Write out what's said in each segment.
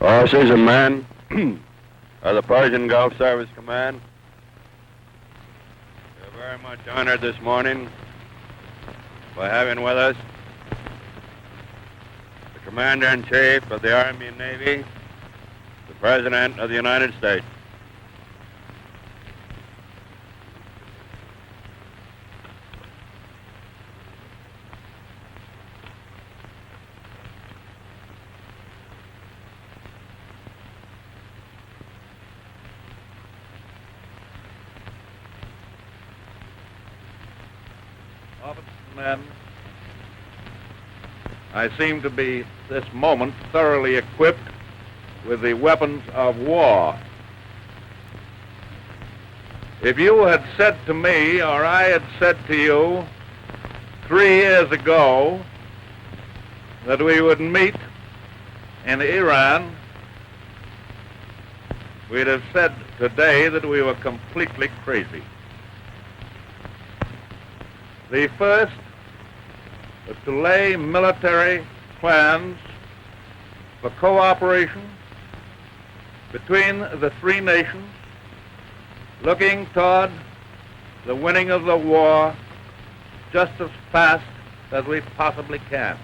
Forces and men of the Persian Gulf Service Command, we're very much honored this morning by having with us the Commander-in-Chief of the Army and Navy, the President of the United States. Officers and men, I seem to be, this moment, thoroughly equipped with the weapons of war. If you had said to me, or I had said to you 3 years ago, that we would meet in Iran, we'd have said today that we were completely crazy. The first was to lay military plans for cooperation between the 3 nations, looking toward the winning of the war just as fast as we possibly can.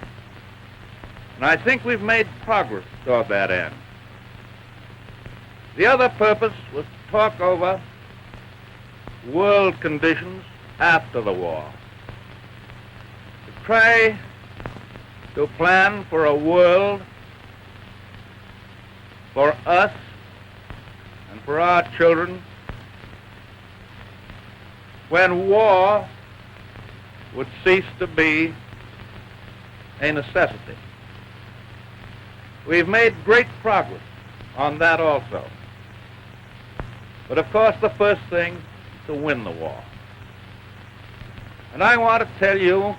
And I think we've made progress toward that end. The other purpose was to talk over world conditions after the war, to try to plan for a world for us and for our children when war would cease to be a necessity. We've made great progress on that also. But of course the first thing is to win the war. And I want to tell you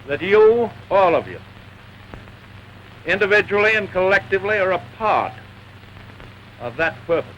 that you, all of you, individually and collectively, are a part of that purpose.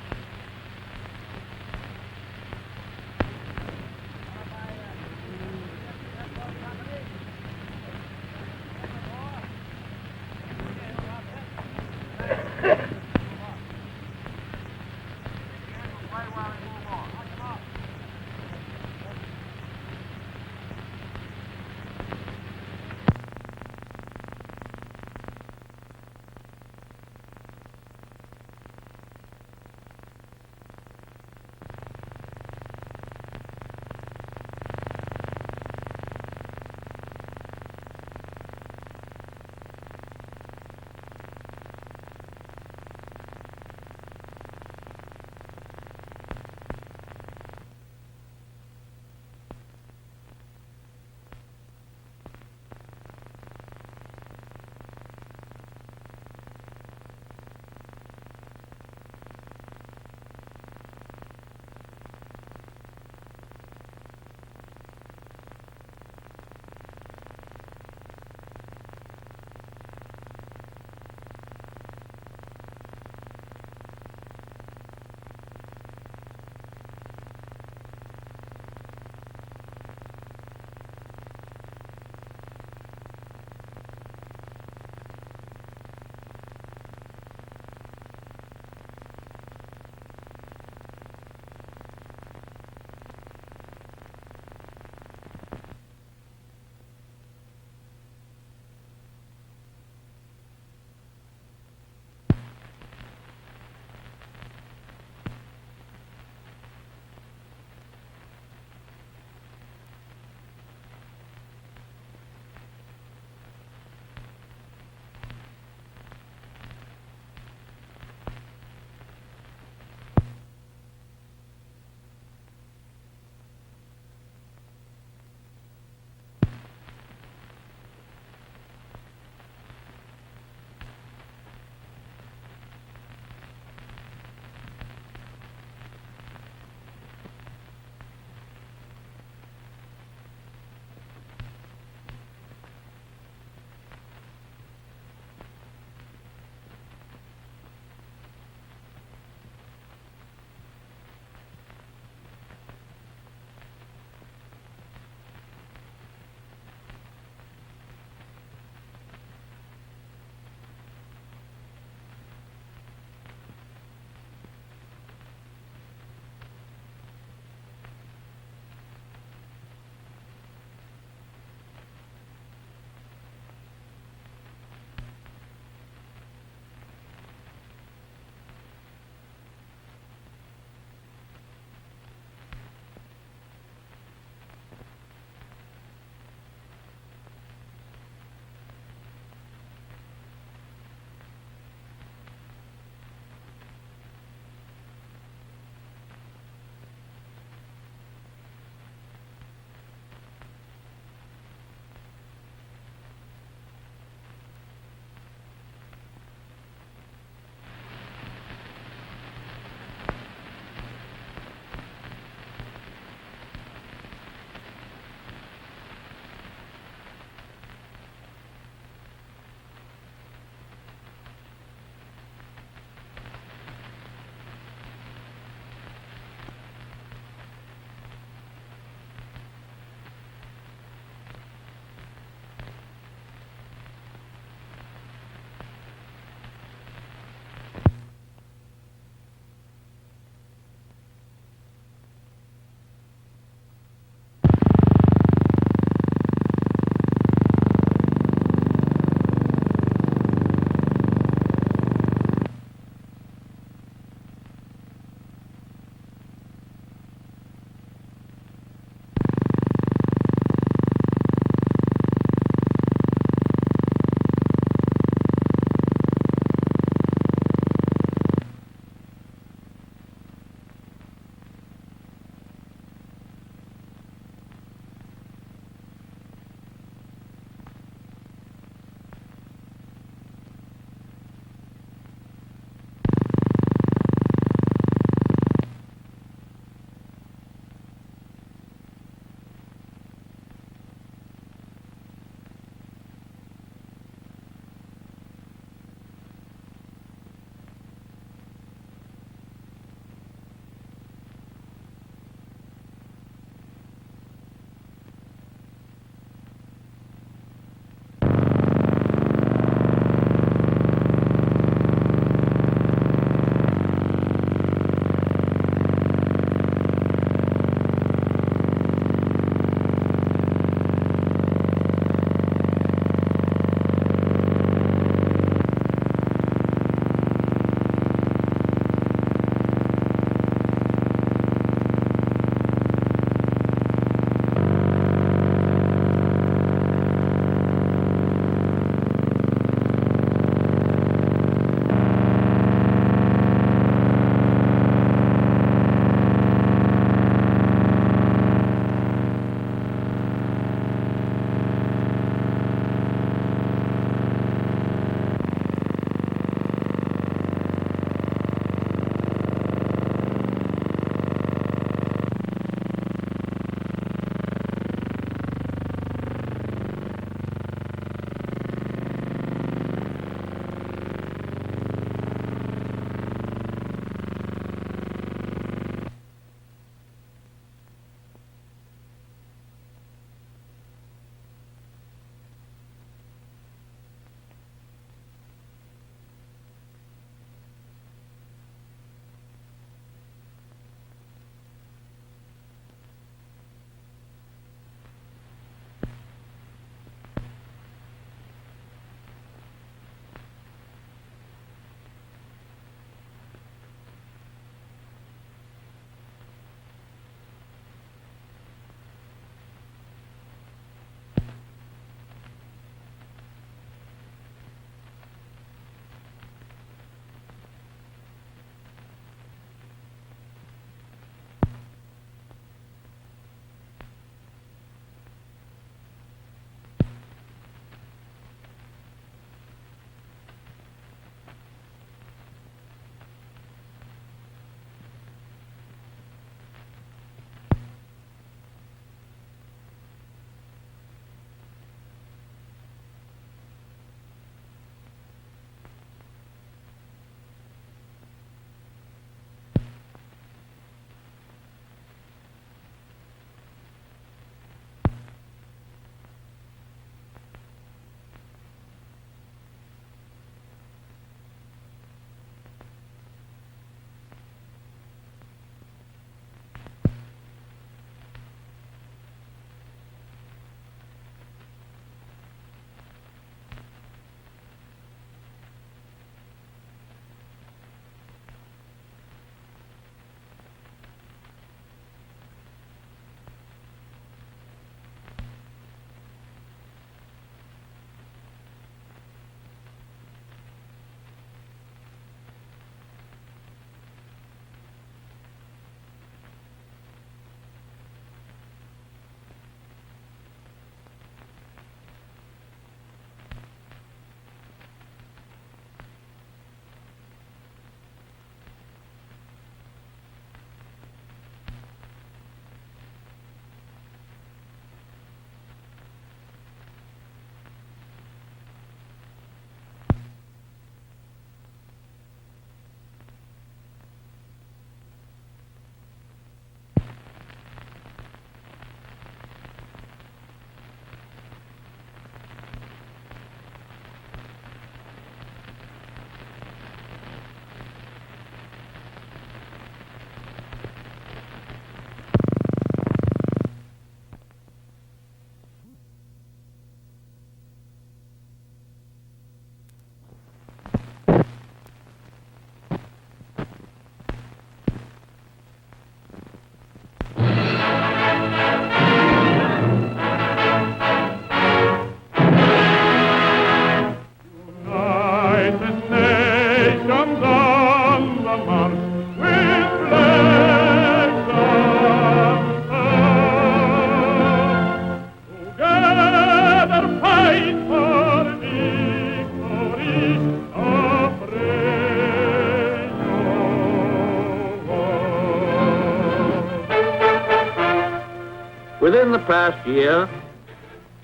past year,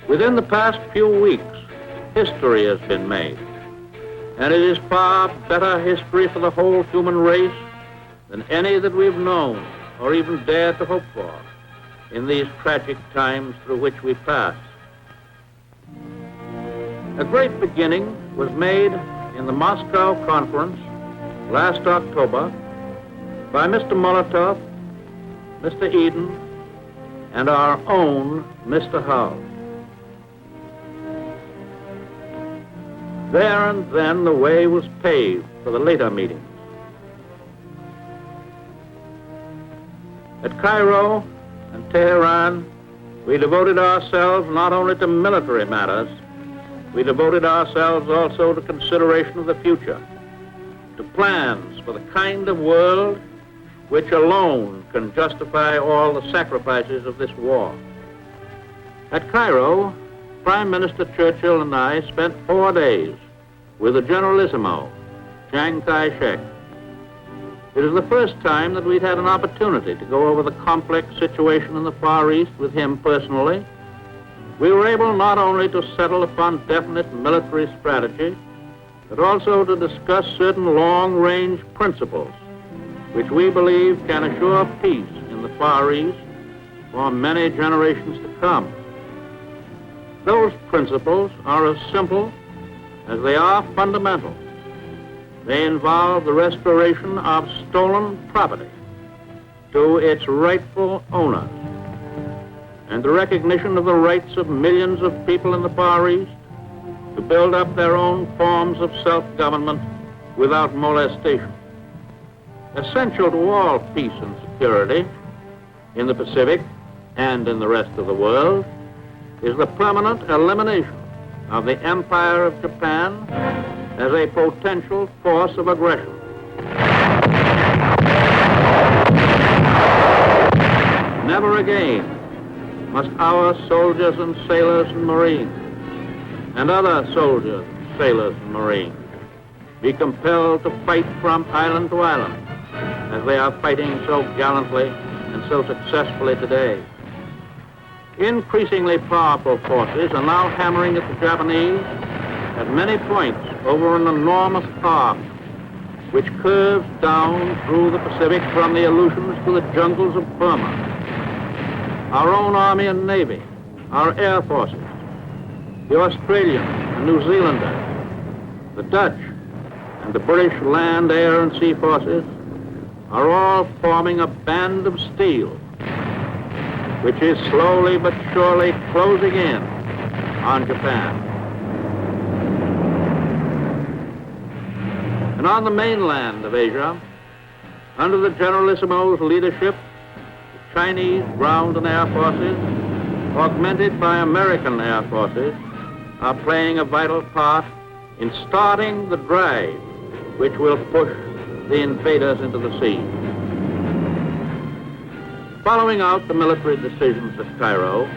within the past few weeks, history has been made. And it is far better history for the whole human race than any that we've known or even dared to hope for in these tragic times through which we pass. A great beginning was made in the Moscow Conference last October by Mr. Molotov, Mr. Eden, and our own Mr. Howe. There and then the way was paved for the later meetings. At Cairo and Tehran, we devoted ourselves not only to military matters, we devoted ourselves also to consideration of the future, to plans for the kind of world which alone can justify all the sacrifices of this war. At Cairo, Prime Minister Churchill and I spent 4 days with the Generalissimo, Chiang Kai-shek. It is the first time that we'd had an opportunity to go over the complex situation in the Far East with him personally. We were able not only to settle upon definite military strategy, but also to discuss certain long-range principles which we believe can assure peace in the Far East for many generations to come. Those principles are as simple as they are fundamental. They involve the restoration of stolen property to its rightful owners and the recognition of the rights of millions of people in the Far East to build up their own forms of self-government without molestation. Essential to all peace and security in the Pacific and in the rest of the world is the permanent elimination of the Empire of Japan as a potential force of aggression. Never again must our soldiers and sailors and Marines and other soldiers, sailors and Marines be compelled to fight from island to island as they are fighting so gallantly and so successfully today. Increasingly powerful forces are now hammering at the Japanese at many points over an enormous arc which curves down through the Pacific from the Aleutians to the jungles of Burma. Our own Army and Navy, our Air Forces, the Australian and New Zealander, the Dutch, and the British land, air, and sea forces are all forming a band of steel which is slowly but surely closing in on Japan. And on the mainland of Asia, under the Generalissimo's leadership, the Chinese ground and air forces, augmented by American air forces, are playing a vital part in starting the drive which will push the invaders into the sea. Following out the military decisions at Cairo,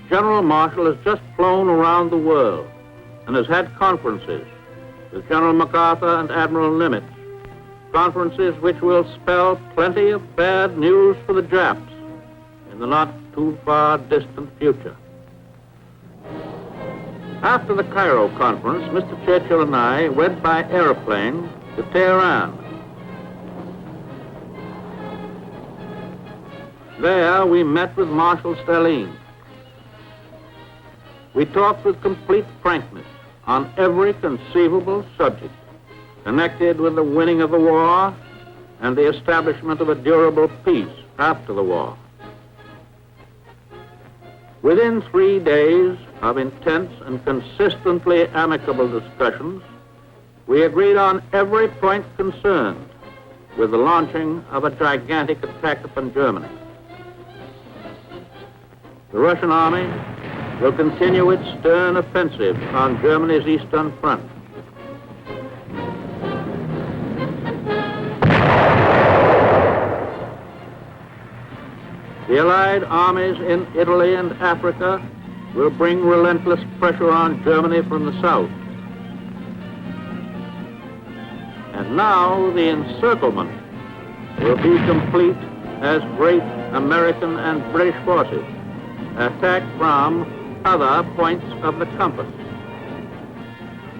General Marshall has just flown around the world and has had conferences with General MacArthur and Admiral Nimitz, conferences which will spell plenty of bad news for the Japs in the not too far distant future. After the Cairo conference, Mr. Churchill and I went by airplane to Tehran. There we met with Marshal Stalin. We talked with complete frankness on every conceivable subject connected with the winning of the war and the establishment of a durable peace after the war. Within 3 days of intense and consistently amicable discussions, we agreed on every point concerned with the launching of a gigantic attack upon Germany. The Russian army will continue its stern offensive on Germany's eastern front. The Allied armies in Italy and Africa will bring relentless pressure on Germany from the south. And now the encirclement will be complete as great American and British forces attack from other points of the compass.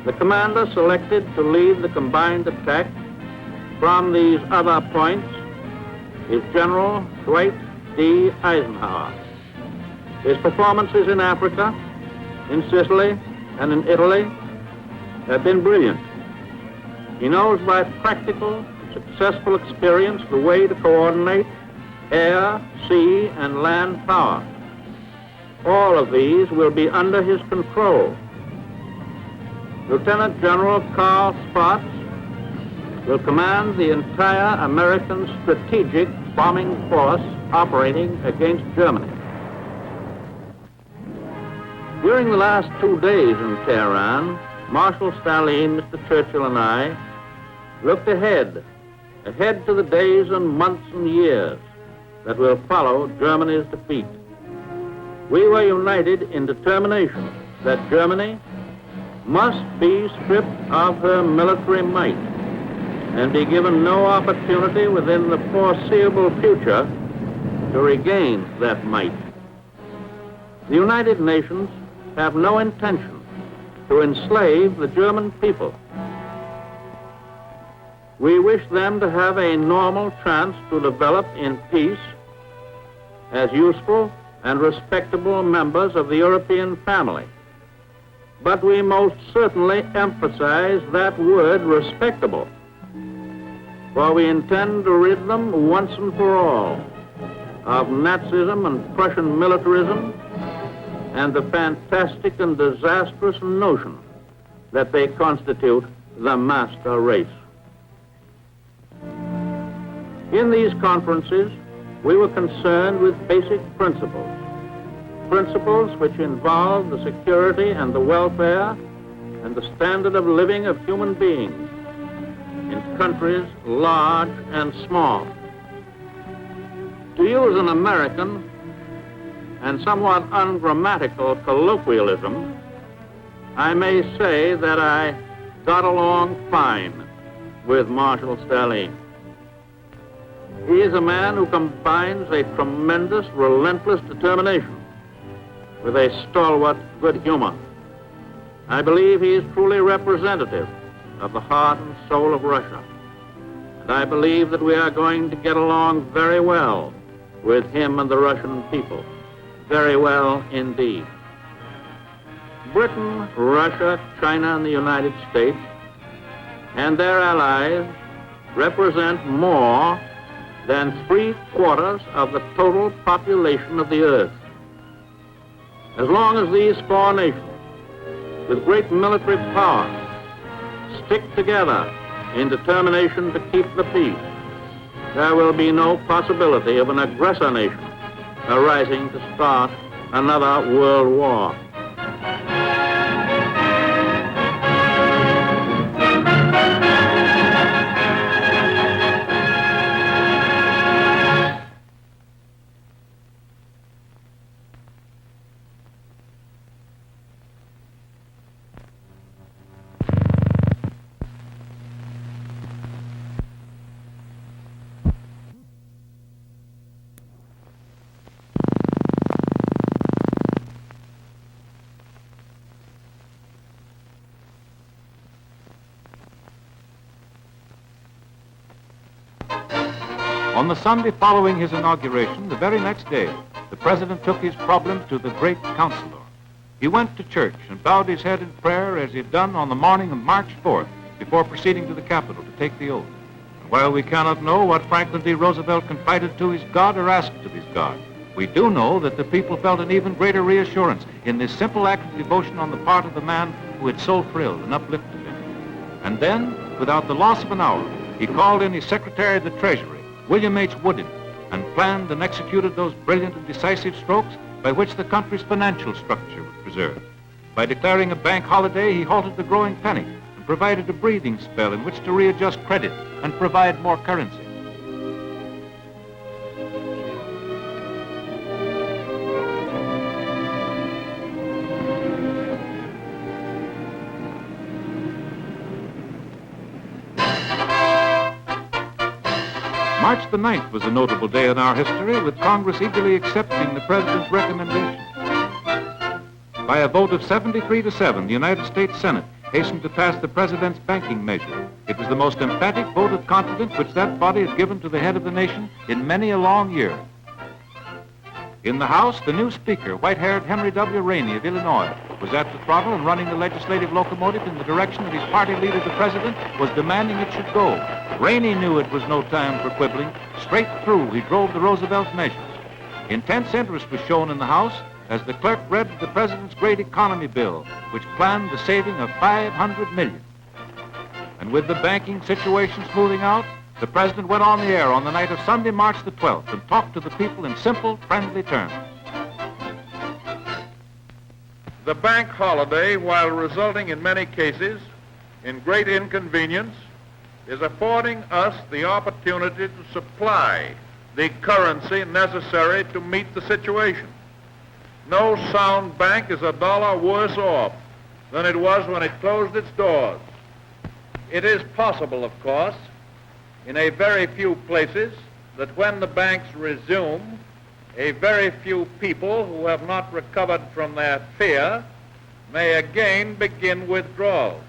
The commander selected to lead the combined attack from these other points is General Dwight D. Eisenhower. His performances in Africa, in Sicily, and in Italy have been brilliant. He knows by practical, successful experience the way to coordinate air, sea, and land power. All of these will be under his control. Lieutenant General Carl Spaatz will command the entire American strategic bombing force operating against Germany. During the last 2 days in Tehran, Marshal Stalin, Mr. Churchill, and I looked ahead to the days and months and years that will follow Germany's defeat. We were united in determination that Germany must be stripped of her military might and be given no opportunity within the foreseeable future to regain that might. The United Nations have no intention to enslave the German people. We wish them to have a normal chance to develop in peace as useful and respectable members of the European family. But we most certainly emphasize that word respectable, for we intend to rid them once and for all of Nazism and Prussian militarism and the fantastic and disastrous notion that they constitute the master race. In these conferences, we were concerned with basic principles which involve the security and the welfare and the standard of living of human beings in countries large and small. To use an American and somewhat ungrammatical colloquialism, I may say that I got along fine with Marshal Stalin. He is a man who combines a tremendous, relentless determination with a stalwart good humor. I believe he is truly representative of the heart and soul of Russia. And I believe that we are going to get along very well with him and the Russian people. Very well indeed. Britain, Russia, China, and the United States and their allies represent more than 3/4 of the total population of the earth. As long as these four nations, with great military power, stick together in determination to keep the peace, there will be no possibility of an aggressor nation arising to start another world war. On the Sunday following his inauguration, the very next day, the President took his problems to the great counselor. He went to church and bowed his head in prayer as he had done on the morning of March 4th before proceeding to the Capitol to take the oath. And while we cannot know what Franklin D. Roosevelt confided to his God or asked of his God, we do know that the people felt an even greater reassurance in this simple act of devotion on the part of the man who had so thrilled and uplifted them. And then, without the loss of an hour, he called in his Secretary of the Treasury, William H. Woodin, and planned and executed those brilliant and decisive strokes by which the country's financial structure was preserved. By declaring a bank holiday, he halted the growing penny and provided a breathing spell in which to readjust credit and provide more currency. March the 9th was a notable day in our history, with Congress eagerly accepting the President's recommendation. By a vote of 73 to 7, the United States Senate hastened to pass the President's banking measure. It was the most emphatic vote of confidence which that body had given to the head of the nation in many a long year. In the House, the new Speaker, white-haired Henry W. Rainey of Illinois, was at the throttle and running the legislative locomotive in the direction that his party leader, the President, was demanding it should go. Rainey knew it was no time for quibbling. Straight through, he drove the Roosevelt measures. Intense interest was shown in the House as the clerk read the President's great economy bill, which planned the saving of $500 million. And with the banking situation smoothing out, the President went on the air on the night of Sunday, March the 12th, and talked to the people in simple, friendly terms. The bank holiday, while resulting in many cases in great inconvenience, is affording us the opportunity to supply the currency necessary to meet the situation. No sound bank is a dollar worse off than it was when it closed its doors. It is possible, of course, in a very few places, that when the banks resume, a very few people who have not recovered from their fear may again begin withdrawals.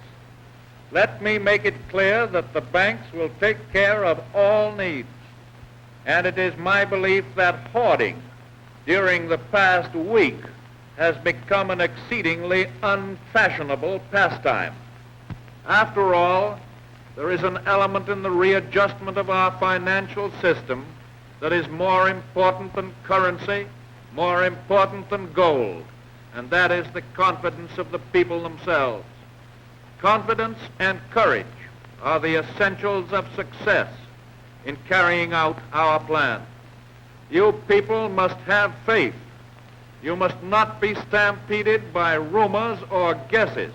Let me make it clear that the banks will take care of all needs, and it is my belief that hoarding during the past week has become an exceedingly unfashionable pastime. After all, there is an element in the readjustment of our financial system that is more important than currency, more important than gold, and that is the confidence of the people themselves. Confidence and courage are the essentials of success in carrying out our plan. You people must have faith. You must not be stampeded by rumors or guesses.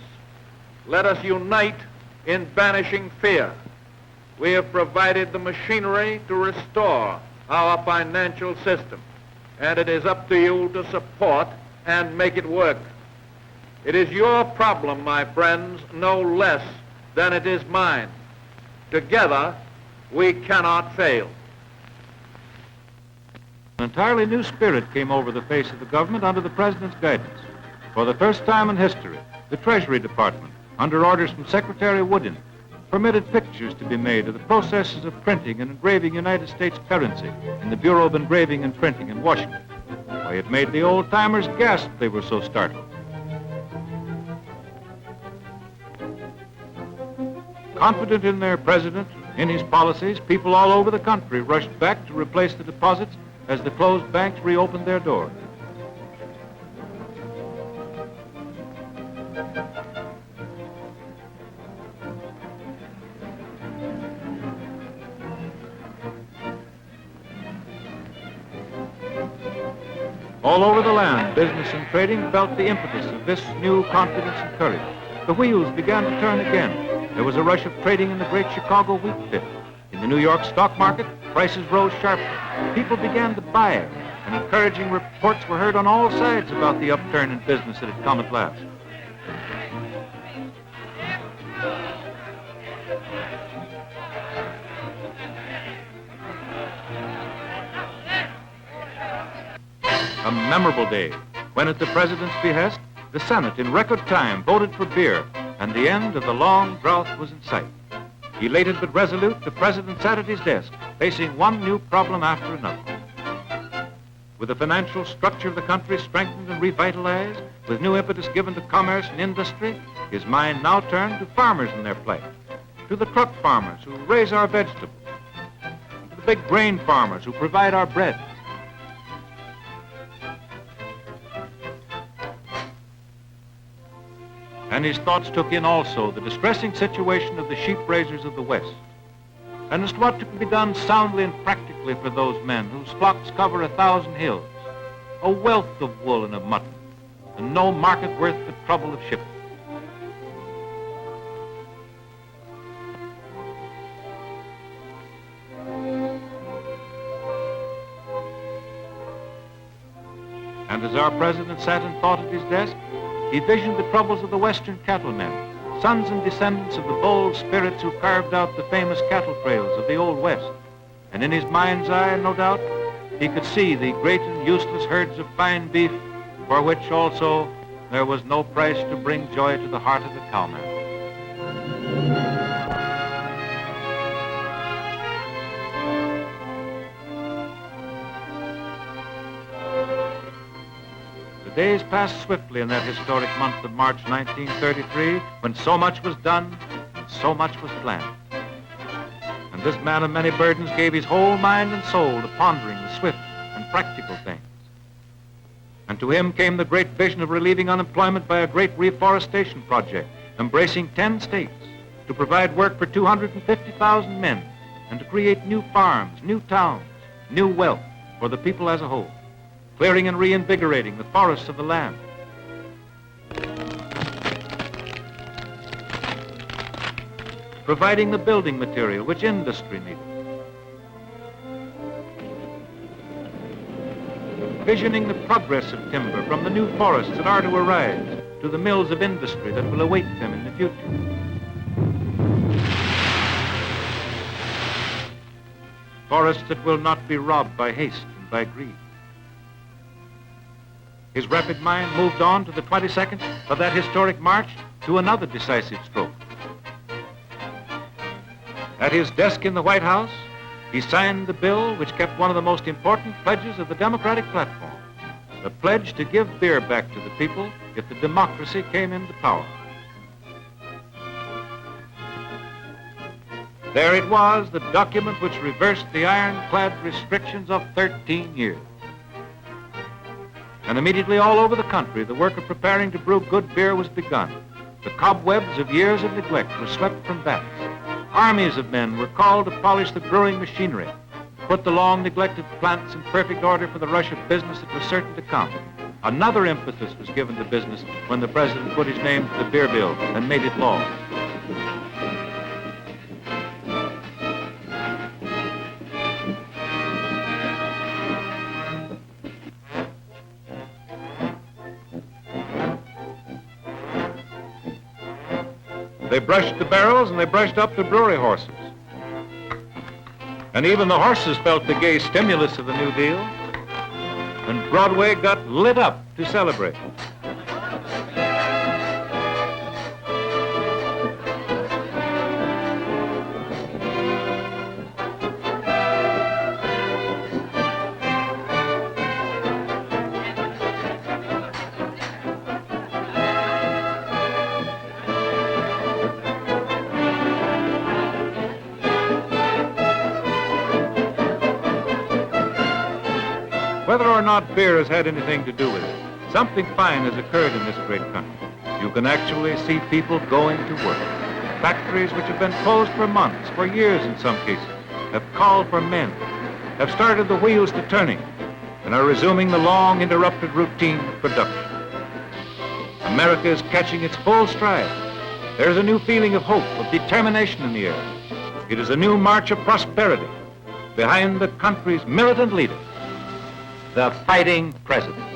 Let us unite in banishing fear. We have provided the machinery to restore our financial system, and it is up to you to support and make it work. It is your problem, my friends, no less than it is mine. Together, we cannot fail. An entirely new spirit came over the face of the government under the President's guidance. For the first time in history, the Treasury Department, under orders from Secretary Woodin, permitted pictures to be made of the processes of printing and engraving United States currency in the Bureau of Engraving and Printing in Washington. Why, it made the old-timers gasp, they were so startled. Confident in their president, in his policies, people all over the country rushed back to replace the deposits as the closed banks reopened their doors. All over the land, business and trading felt the impetus of this new confidence and courage. The wheels began to turn again. There was a rush of trading in the great Chicago wheat pit. In the New York stock market, prices rose sharply. People began to buy, and encouraging reports were heard on all sides about the upturn in business that had come at last. A memorable day, when at the President's behest, the Senate in record time voted for beer, and the end of the long drought was in sight. Elated but resolute, the President sat at his desk, facing one new problem after another. With the financial structure of the country strengthened and revitalized, with new impetus given to commerce and industry, his mind now turned to farmers and their plight, to the truck farmers who raise our vegetables, to the big grain farmers who provide our bread. And his thoughts took in also the distressing situation of the sheep raisers of the West, and as to what could be done soundly and practically for those men whose flocks cover 1,000 hills, a wealth of wool and of mutton, and no market worth the trouble of shipping. And as our President sat and thought at his desk, he visioned the troubles of the Western cattlemen, sons and descendants of the bold spirits who carved out the famous cattle trails of the Old West. and in his mind's eye, no doubt, he could see the great and useless herds of fine beef, for which also there was no price to bring joy to the heart of the cowman. The days passed swiftly in that historic month of March 1933, when so much was done and so much was planned. And this man of many burdens gave his whole mind and soul to pondering the swift and practical things. And to him came the great vision of relieving unemployment by a great reforestation project, embracing 10 states, to provide work for 250,000 men, and to create new farms, new towns, new wealth for the people as a whole, clearing and reinvigorating the forests of the land. Providing the building material which industry needed. Visioning the progress of timber from the new forests that are to arise to the mills of industry that will await them in the future. Forests that will not be robbed by haste and by greed. His rapid mind moved on to the 22nd of that historic march to another decisive stroke. At his desk in the White House, he signed the bill which kept one of the most important pledges of the Democratic platform, the pledge to give beer back to the people if the democracy came into power. There it was, the document which reversed the ironclad restrictions of 13 years. And immediately all over the country, the work of preparing to brew good beer was begun. The cobwebs of years of neglect were swept from vats. Armies of men were called to polish the brewing machinery, put the long-neglected plants in perfect order for the rush of business that was certain to come. Another emphasis was given to business when the president put his name to the beer bill and made it law. They brushed the barrels and they brushed up the brewery horses. And even the horses felt the gay stimulus of the New Deal. And Broadway got lit up to celebrate. Whether or not beer has had anything to do with it, something fine has occurred in this great country. You can actually see people going to work. Factories which have been closed for months, for years in some cases, have called for men, have started the wheels to turning, and are resuming the long interrupted routine of production. America is catching its full stride. There's a new feeling of hope, of determination in the air. It is a new march of prosperity behind the country's militant leader, the fighting president.